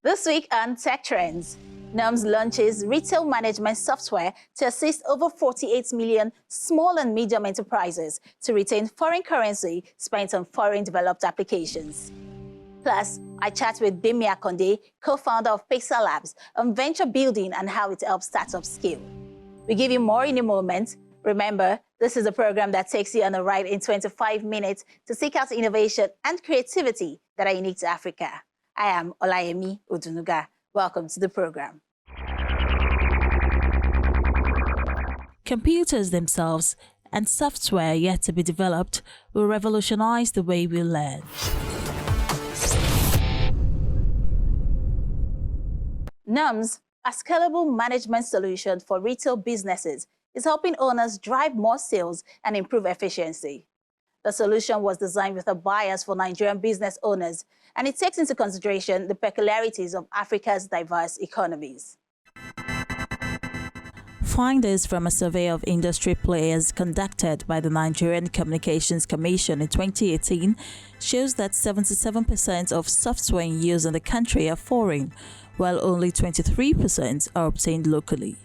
This week on Tech Trends, NUMS launches retail management software to assist over 48 million small and medium enterprises to retain foreign currency spent on foreign developed applications. Plus, I chat with Bimi Akonde, co-founder of Pixel Labs, on venture building and how it helps startups scale. We give you more in a moment. Remember, this is a program that takes you on a ride in 25 minutes to seek out innovation and creativity that are unique to Africa. I am Olayemi Odunuga. Welcome to the program. Computers themselves and software yet to be developed will revolutionize the way we learn. NUMS, a scalable management solution for retail businesses, is helping owners drive more sales and improve efficiency. The solution was designed with a bias for Nigerian business owners, and it takes into consideration the peculiarities of Africa's diverse economies. Findings from a survey of industry players conducted by the Nigerian Communications Commission in 2018 shows that 77% of software in use in the country are foreign, while only 23% are obtained locally.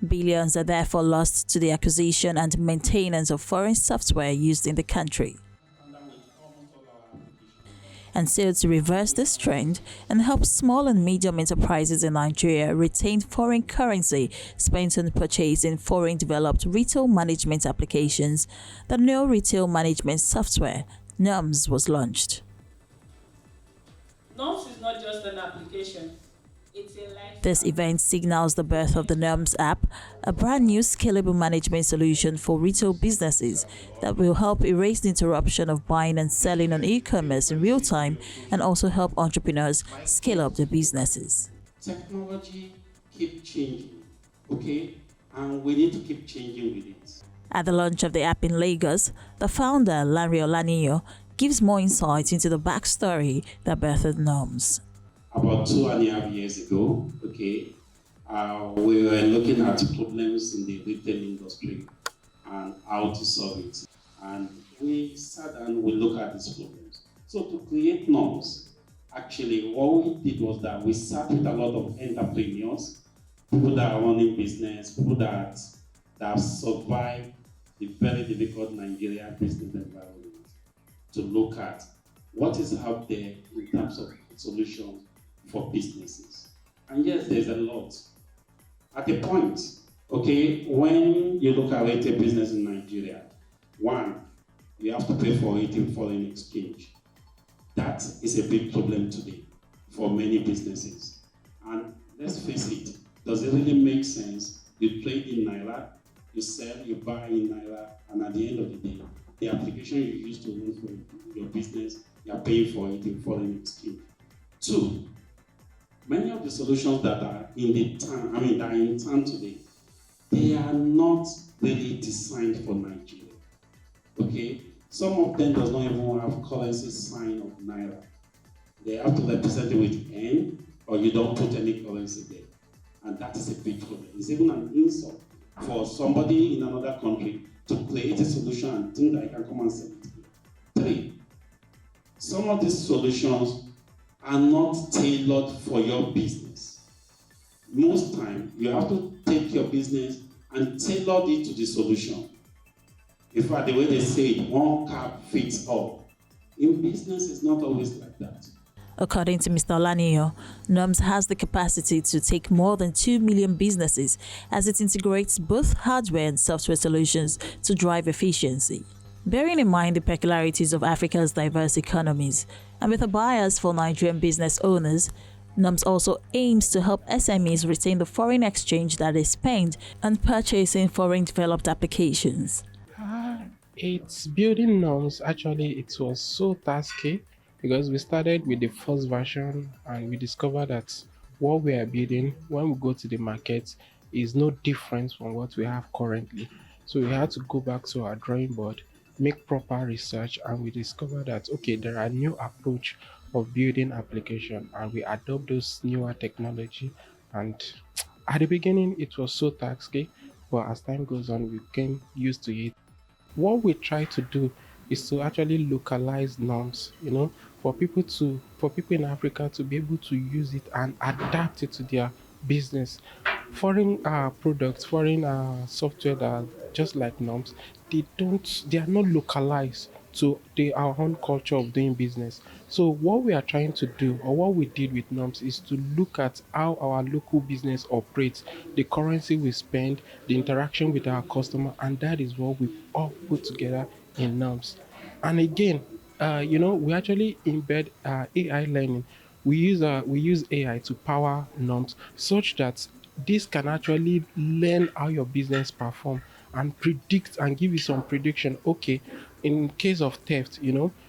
Billions are therefore lost to the acquisition and maintenance of foreign software used in the country. And so to reverse this trend and help small and medium enterprises in Nigeria retain foreign currency spent on purchasing foreign developed retail management applications, the new retail management software, NUMS, was launched. NUMS is not just an application. It's a life. This event signals the birth of the NUMS app, a brand new scalable management solution for retail businesses that will help erase the interruption of buying and selling on e-commerce in real time and also help entrepreneurs scale up their businesses. Technology keeps changing, okay? And we need to keep changing with it. At the launch of the app in Lagos, the founder, Lanre Olaniyan, gives more insight into the backstory that birthed NUMS. About 2.5 years ago, okay, we were looking at problems in the retail industry and how to solve it. And we sat and we looked at these problems. So to create NUMS, actually what we did was that we sat with a lot of entrepreneurs, people that are running business, people that have survived the very difficult Nigeria business environment, to look at what is out there in terms of solutions for businesses. And yes, there's a lot. At a point, okay, when you look at retail business in Nigeria, one, you have to pay for it in foreign exchange. That is a big problem today for many businesses. And let's face it, does it really make sense? You trade in Naira, you sell, you buy in Naira, and at the end of the day, the application you use to run for your business, you are paying for it in foreign exchange. Two, many of the solutions that are in town today, they are not really designed for Nigeria. Okay? Some of them does not even have currency sign of Naira. They have to represent it with N, or you don't put any currency there. And that is a big problem. It's even an insult for somebody in another country to create a solution and think that I can come and sell it here. Three, some of these solutions are not tailored for your business. Most time, you have to take your business and tailor it to the solution. In fact, the way they say it, one cap fits all. In business, it's not always like that. According to Mr. Olaniyan, NUMS has the capacity to take more than 2 million businesses as it integrates both hardware and software solutions to drive efficiency. Bearing in mind the peculiarities of Africa's diverse economies, and with a bias for Nigerian business owners, NUMS also aims to help SMEs retain the foreign exchange that is spent on purchasing foreign developed applications. It's building NUMS. Actually, it was so tasky because we started with the first version and we discovered that what we are building when we go to the market is no different from what we have currently. So we had to go back to our drawing board, make proper research, and we discovered that okay, there are new approach of building application, and we adopt those newer technology. And at the beginning it was so tasky, but as time goes on we became used to it. What we try to do is to actually localize norms, for people in Africa to be able to use it and adapt it to their business. Foreign products, foreign software that are just like norms, they are not localized to our own culture of doing business. So what we are trying to do, or what we did with norms, is to look at how our local business operates, the currency we spend, the interaction with our customer, and that is what we all put together in norms. And again, we actually embed AI learning. We use AI to power norms such that this can actually learn how your business perform and predict and give you some prediction. Okay, in case of theft,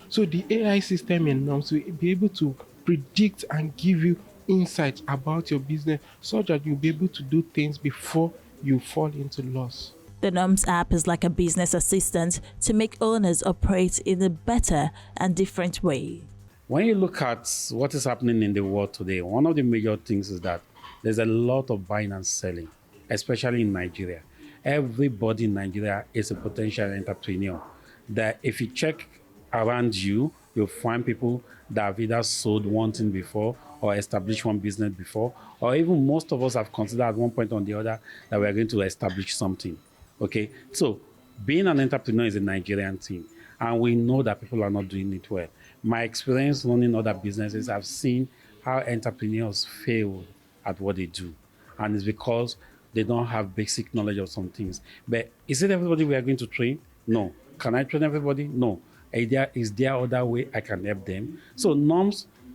so the AI system in norms will be able to predict and give you insights about your business such that you'll be able to do things before you fall into loss. The NUMS app is like a business assistant to make owners operate in a better and different way. When you look at what is happening in the world today, one of the major things is that there's a lot of buying and selling, especially in Nigeria. Everybody in Nigeria is a potential entrepreneur. That if you check around you, you'll find people that have either sold one thing before or established one business before, or even most of us have considered at one point or the other that we're going to establish something. Okay, so being an entrepreneur is a Nigerian thing, and we know that people are not doing it well. My experience running other businesses, I've seen how entrepreneurs fail at what they do, and it's because they don't have basic knowledge of some things. But is it everybody we are going to train? No. Can I train everybody? No. Is there other way I can help them? So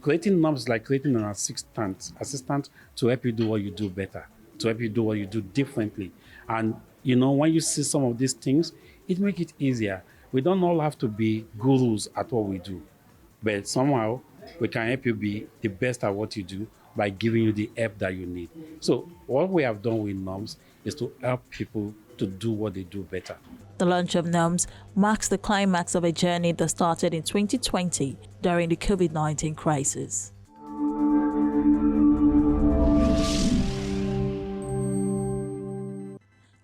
creating norms is like creating an assistant to help you do what you do better, to help you do what you do differently. And when you see some of these things, it makes it easier. We don't all have to be gurus at what we do, but somehow we can help you be the best at what you do by giving you the help that you need. So what we have done with norms is to help people to do what they do better. The launch of NUMS marks the climax of a journey that started in 2020 during the COVID-19 crisis.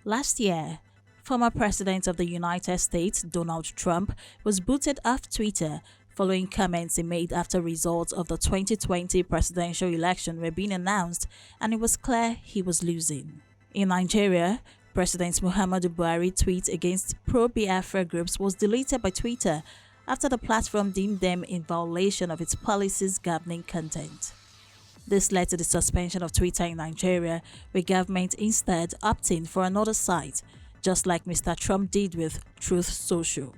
Last year, former President of the United States, Donald Trump, was booted off Twitter following comments he made after results of the 2020 presidential election were being announced and it was clear he was losing. In Nigeria, President Muhammadu Buhari's tweet against pro-Biafra groups was deleted by Twitter after the platform deemed them in violation of its policies governing content. This led to the suspension of Twitter in Nigeria, with government instead opting for another site, just like Mr. Trump did with Truth Social.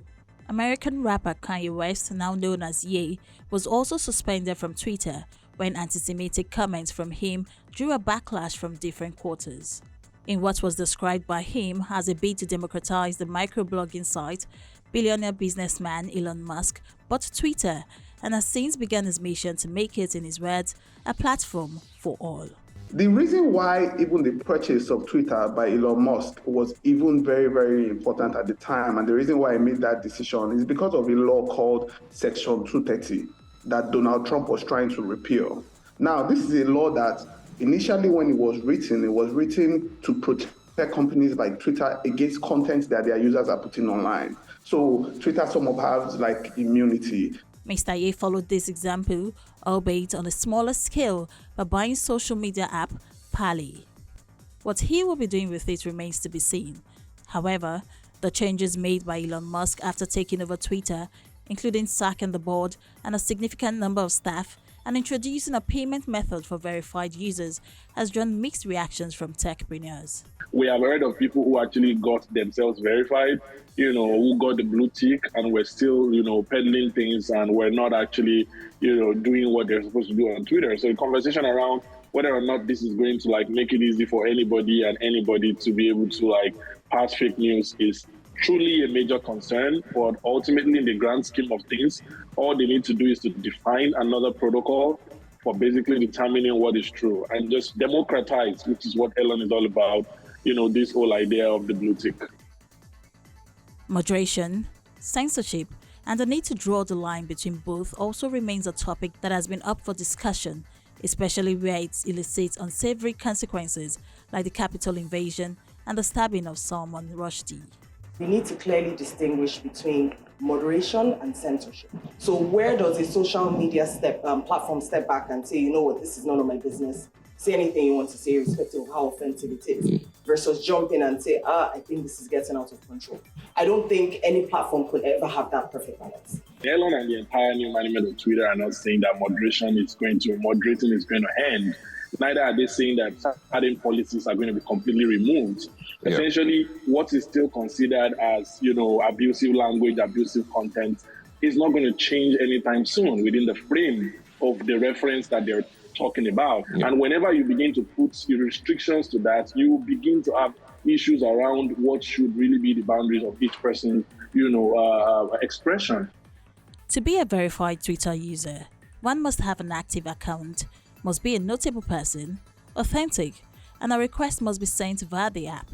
American rapper Kanye West, now known as Ye, was also suspended from Twitter when anti-Semitic comments from him drew a backlash from different quarters. In what was described by him as a bid to democratize the microblogging site, billionaire businessman Elon Musk bought Twitter and has since begun his mission to make it, in his words, a platform for all. The reason why even the purchase of Twitter by Elon Musk was even very, very important at the time, and the reason why he made that decision is because of a law called Section 230 that Donald Trump was trying to repeal. Now, this is a law that initially when it was written to protect companies like Twitter against content that their users are putting online. So Twitter somehow has like immunity. Mr. Ye followed this example, albeit on a smaller scale, by buying social media app Parley. What he will be doing with it remains to be seen. However, the changes made by Elon Musk after taking over Twitter, including sacking the board and a significant number of staff, and introducing a payment method for verified users, has drawn mixed reactions from techpreneurs. We have heard of people who actually got themselves verified, who got the blue tick and were still, peddling things and were not actually, doing what they're supposed to do on Twitter. So the conversation around whether or not this is going to make it easy for anybody and anybody to be able to pass fake news is truly a major concern. But ultimately, in the grand scheme of things, all they need to do is to define another protocol for basically determining what is true and just democratize, which is what Elon is all about, this whole idea of the blue tick. Moderation, censorship, and the need to draw the line between both also remains a topic that has been up for discussion, especially where it elicits unsavory consequences like the Capitol invasion and the stabbing of Salman Rushdie. We need to clearly distinguish between moderation and censorship. So where does a social media platform step back and say, you know what, this is none of my business. Say anything you want to say, irrespective of how offensive it is, versus jump in and say, I think this is getting out of control. I don't think any platform could ever have that perfect balance. Elon and the entire new management of Twitter are not saying that moderating is going to end. Neither are they saying that certain policies are going to be completely removed. Yeah. Essentially, what is still considered as, abusive language, abusive content is not going to change anytime soon within the frame of the reference that they're talking about. Yeah. And whenever you begin to put restrictions to that, you begin to have issues around what should really be the boundaries of each person's, expression. To be a verified Twitter user, one must have an active account, must be a notable person, authentic, and a request must be sent via the app.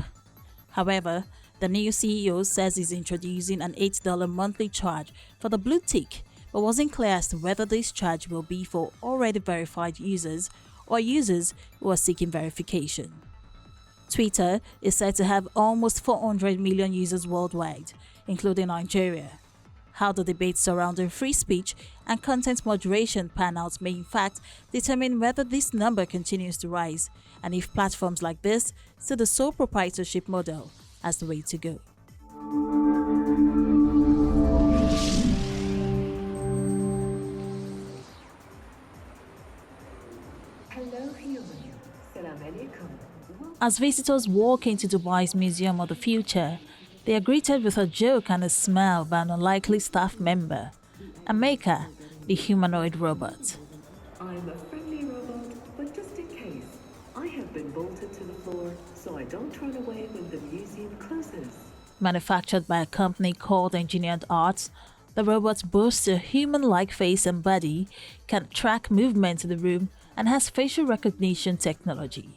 However, the new CEO says he's introducing an $8 monthly charge for the blue tick, but wasn't clear as to whether this charge will be for already verified users or users who are seeking verification. Twitter is said to have almost 400 million users worldwide, including Nigeria. How the debates surrounding free speech and content moderation pan out may in fact determine whether this number continues to rise, and if platforms like this see the sole proprietorship model as the way to go. As visitors walk into Dubai's Museum of the Future, they are greeted with a joke and a smile by an unlikely staff member, Ameka, the humanoid robot. I'm a friendly robot, but just in case, I have been bolted to the floor so I don't run away when the museum closes. Manufactured by a company called Engineered Arts, the robot boasts a human-like face and body, can track movement in the room, and has facial recognition technology.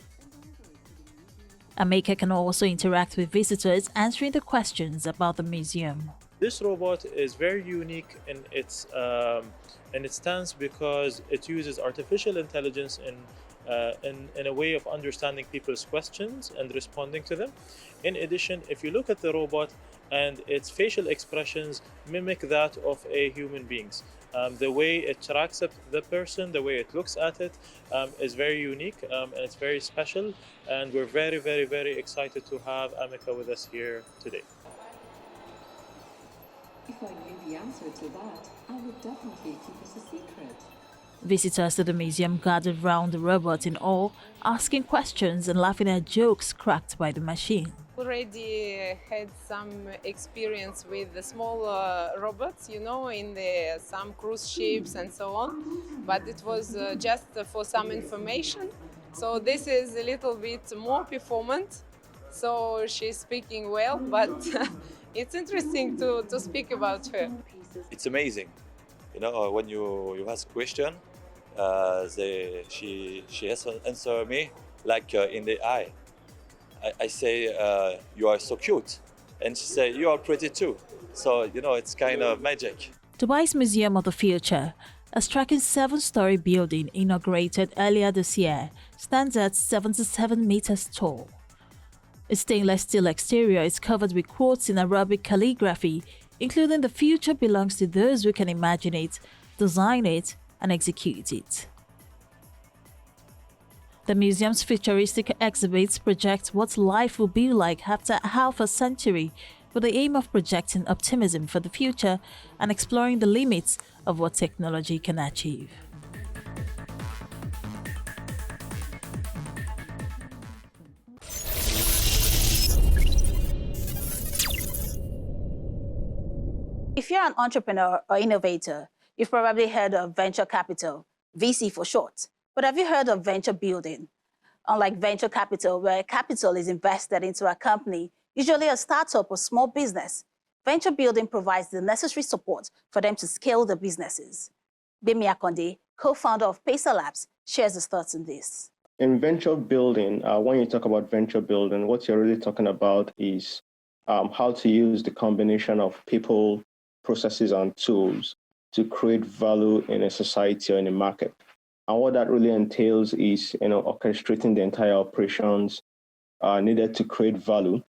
Ameka can also interact with visitors, answering the questions about the museum. This robot is very unique in its stance because it uses artificial intelligence in a way of understanding people's questions and responding to them. In addition, if you look at the robot and its facial expressions mimic that of a human being's. The way it tracks the person, the way it looks at it is very unique and it's very special, and we're very, very, very excited to have Ameka with us here today. If I knew the answer to that, I would definitely keep it a secret. Visitors to the museum gathered round the robot in awe, asking questions and laughing at jokes cracked by the machine. Already had some experience with the small robots, in some cruise ships and so on, but it was just for some information. So this is a little bit more performant. So she's speaking well, but it's interesting to speak about her. It's amazing, when you ask a question, she has to answer me like in the eye. I say, you are so cute. And she say, you are pretty too. So, it's kind of magic. Dubai's Museum of the Future, a striking 7-story building inaugurated earlier this year, stands at 77 meters tall. Its stainless steel exterior is covered with quotes in Arabic calligraphy, including "The future belongs to those who can imagine it, design it, and execute it." The museum's futuristic exhibits project what life will be like after half a century, with the aim of projecting optimism for the future and exploring the limits of what technology can achieve. If you're an entrepreneur or innovator, you've probably heard of venture capital, VC for short. But have you heard of venture building? Unlike venture capital, where capital is invested into a company, usually a startup or small business, venture building provides the necessary support for them to scale their businesses. Bemi Akonde, co-founder of Pacer Labs, shares his thoughts on this. In venture building, when you talk about venture building, what you're really talking about is how to use the combination of people, processes, and tools to create value in a society or in a market. And what that really entails is, orchestrating the entire operations needed to create value,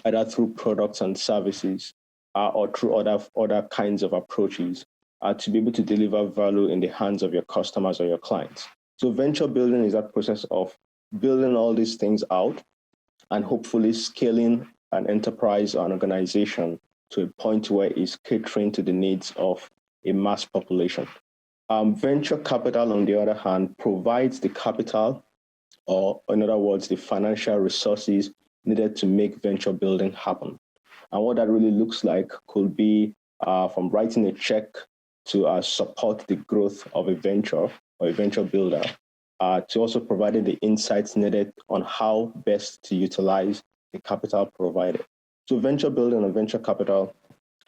either through products and services, or through other kinds of approaches to be able to deliver value in the hands of your customers or your clients. So venture building is that process of building all these things out and hopefully scaling an enterprise or an organization to a point where it's catering to the needs of a mass population. Venture capital, on the other hand, provides the capital, or in other words, the financial resources needed to make venture building happen. And what that really looks like could be from writing a check to support the growth of a venture or a venture builder, to also providing the insights needed on how best to utilize the capital provided. So venture building and venture capital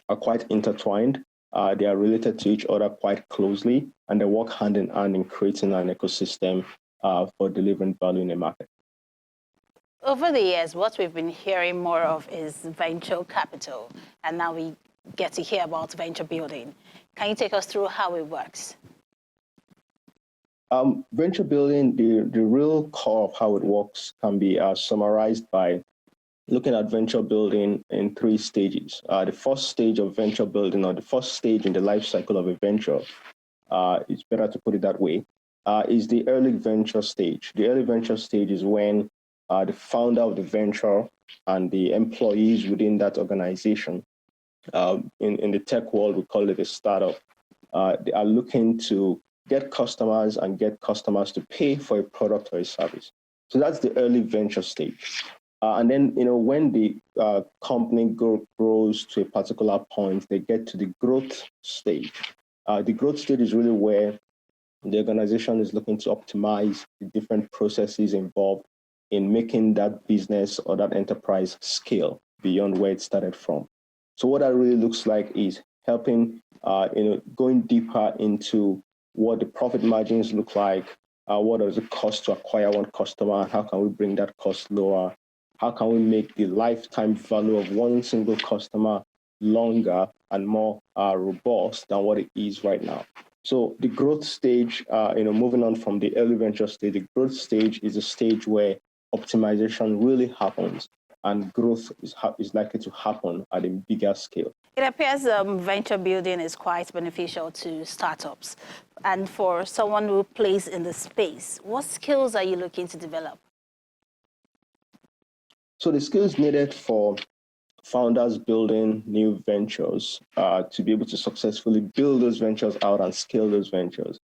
are quite intertwined. They are related to each other quite closely, and they work hand in hand in creating an ecosystem for delivering value in a market. Over the years, what we've been hearing more of is venture capital, and now we get to hear about venture building. Can you take us through how it works? Venture building, the real core of how it works can be summarized by looking at venture building in 3 stages. The first stage of venture building, or the first stage in the life cycle of a venture, it's better to put it that way, is the early venture stage. The early venture stage is when the founder of the venture and the employees within that organization, in the tech world, we call it a startup, they are looking to get customers and get customers to pay for a product or a service. So that's the early venture stage. And then, when the company grows to a particular point, they get to the growth stage. The growth stage is really where the organization is looking to optimize the different processes involved in making that business or that enterprise scale beyond where it started from. So what that really looks like is helping, going deeper into what the profit margins look like, what does it cost to acquire one customer, how can we bring that cost lower, how can we make the lifetime value of one single customer longer and more robust than what it is right now. So the growth stage, moving on from the early venture stage, the growth stage is a stage where optimization really happens and growth is likely to happen at a bigger scale. It appears venture building is quite beneficial to startups. And for someone who plays in the space, what skills are you looking to develop? So the skills needed for founders building new ventures to be able to successfully build those ventures out and scale those ventures,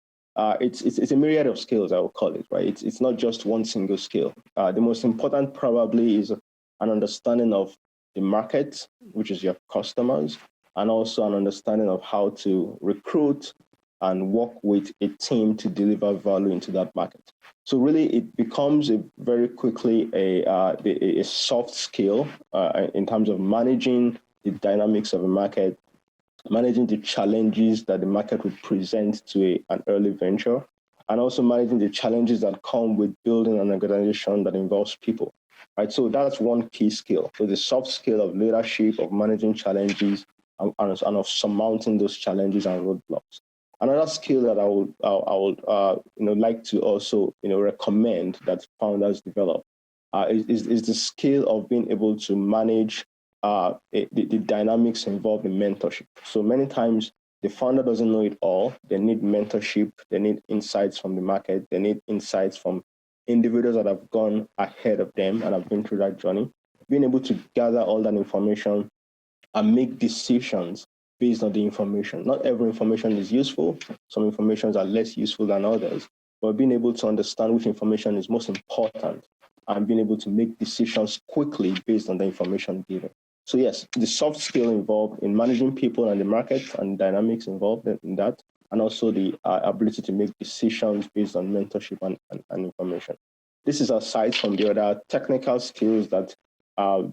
it's a myriad of skills, I would call it, right? It's not just one single skill. The most important probably is an understanding of the market, which is your customers, and also an understanding of how to recruit and work with a team to deliver value into that market. So really, it becomes very quickly a soft skill in terms of managing the dynamics of a market, managing the challenges that the market would present to an early venture, and also managing the challenges that come with building an organization that involves people. Right, so that's one key skill. So the soft skill of leadership, of managing challenges, and of surmounting those challenges and roadblocks. Another skill that I would like to also recommend that founders develop is the skill of being able to manage the dynamics involved in mentorship. So many times the founder doesn't know it all. They need mentorship. They need insights from the market. They need insights from individuals that have gone ahead of them and have been through that journey. Being able to gather all that information and make decisions based on the information. Not every information is useful. Some informations are less useful than others, but being able to understand which information is most important and being able to make decisions quickly based on the information given. So yes, the soft skill involved in managing people and the market and dynamics involved in that, and also the ability to make decisions based on mentorship and information. This is aside from the other technical skills that are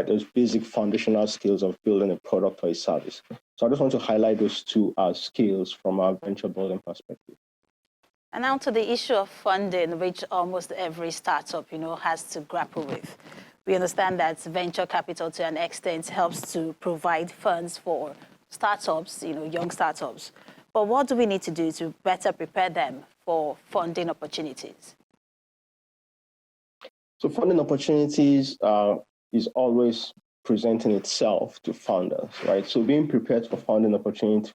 those basic foundational skills of building a product or a service. So I just want to highlight those two skills from our venture building perspective. And now to the issue of funding, which almost every startup, has to grapple with. We understand that venture capital to an extent helps to provide funds for startups, young startups. But what do we need to do to better prepare them for funding opportunities? So funding opportunities is always presenting itself to founders, right? So being prepared for funding opportunities,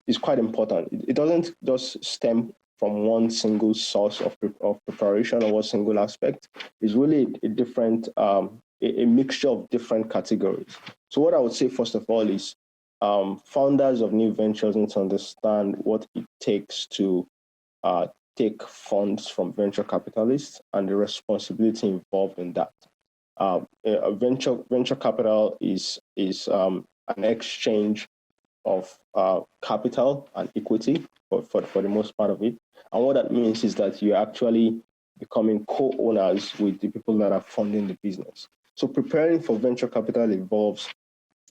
is quite important. It doesn't just stem from one single source of preparation or one single aspect. It's really a different, a mixture of different categories. So what I would say, first of all, is founders of new ventures need to understand what it takes to take funds from venture capitalists and the responsibility involved in that. Venture capital is an exchange of capital and equity for the most part of it. And what that means is that you're actually becoming co-owners with the people that are funding the business. So preparing for venture capital involves,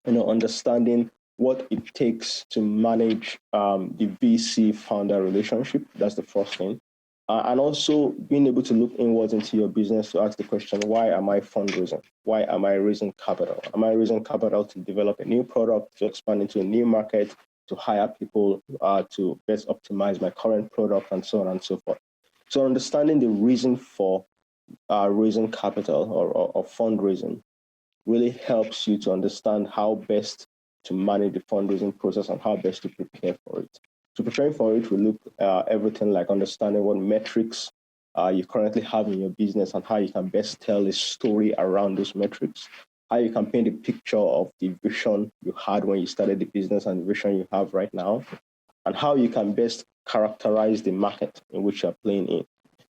understanding what it takes to manage the VC founder relationship. That's the first thing. And also being able to look inwards into your business to ask the question, why am I fundraising? Why am I raising capital? Am I raising capital to develop a new product, to expand into a new market, to hire people, to best optimize my current product, and so on and so forth? So understanding the reason for raising capital or fundraising really helps you to understand how best to manage the fundraising process and how best to prepare for it. So preparing for it will look everything like understanding what metrics you currently have in your business and how you can best tell a story around those metrics, how you can paint a picture of the vision you had when you started the business and the vision you have right now, and how you can best characterize the market in which you're playing in.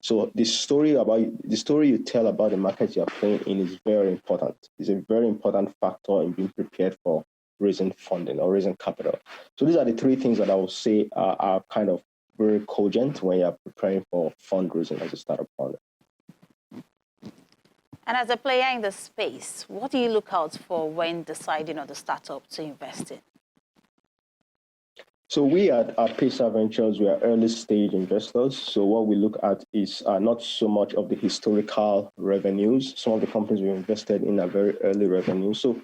So the story you tell about the market you're playing in is very important. It's a very important factor in being prepared for raising funding or raising capital. So these are the three things that I would say are kind of very cogent when you're preparing for fundraising as a startup founder. And as a player in the space, what do you look out for when deciding on the startup to invest in? So we at Pesa Ventures, we are early stage investors. So what we look at is not so much of the historical revenues. Some of the companies we invested in are very early revenues. So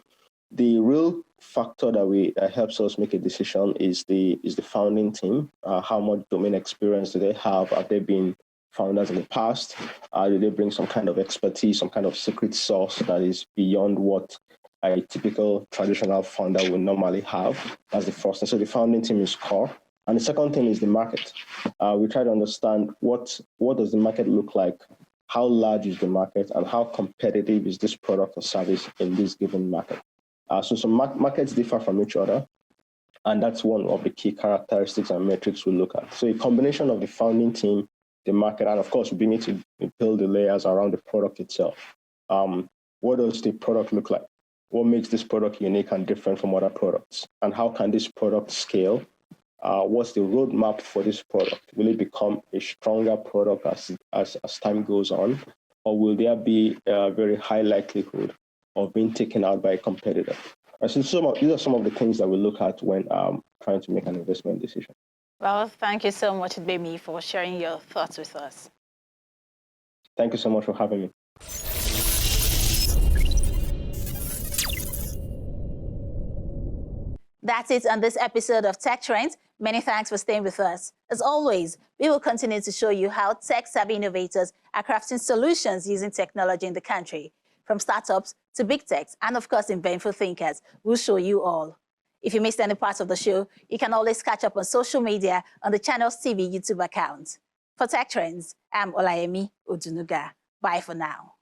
the real factor that helps us make a decision is the founding team. How much domain experience do they have? Have they been founders in the past? Do they bring some kind of expertise, some kind of secret sauce that is beyond what a typical traditional founder would normally have? That's the first thing. So the founding team is core. And the second thing is the market. We try to understand what does the market look like? How large is the market? And how competitive is this product or service in this given market? So some markets differ from each other, and that's one of the key characteristics and metrics we look at. So a combination of the founding team, the market, and of course, we need to build the layers around the product itself. What does the product look like? What makes this product unique and different from other products? And how can this product scale? What's the roadmap for this product? Will it become a stronger product as time goes on? Or will there be a very high likelihood of being taken out by a competitor? So these are some of the things that we look at when trying to make an investment decision. Well, thank you so much, Bemi, for sharing your thoughts with us. Thank you so much for having me. That's it on this episode of Tech Trends. Many thanks for staying with us. As always, we will continue to show you how tech-savvy innovators are crafting solutions using technology in the country. From startups to big techs, and of course, inventful thinkers, we'll show you all. If you missed any parts of the show, you can always catch up on social media on the Channels TV YouTube account. For Tech Trends, I'm Olayemi Odunuga. Bye for now.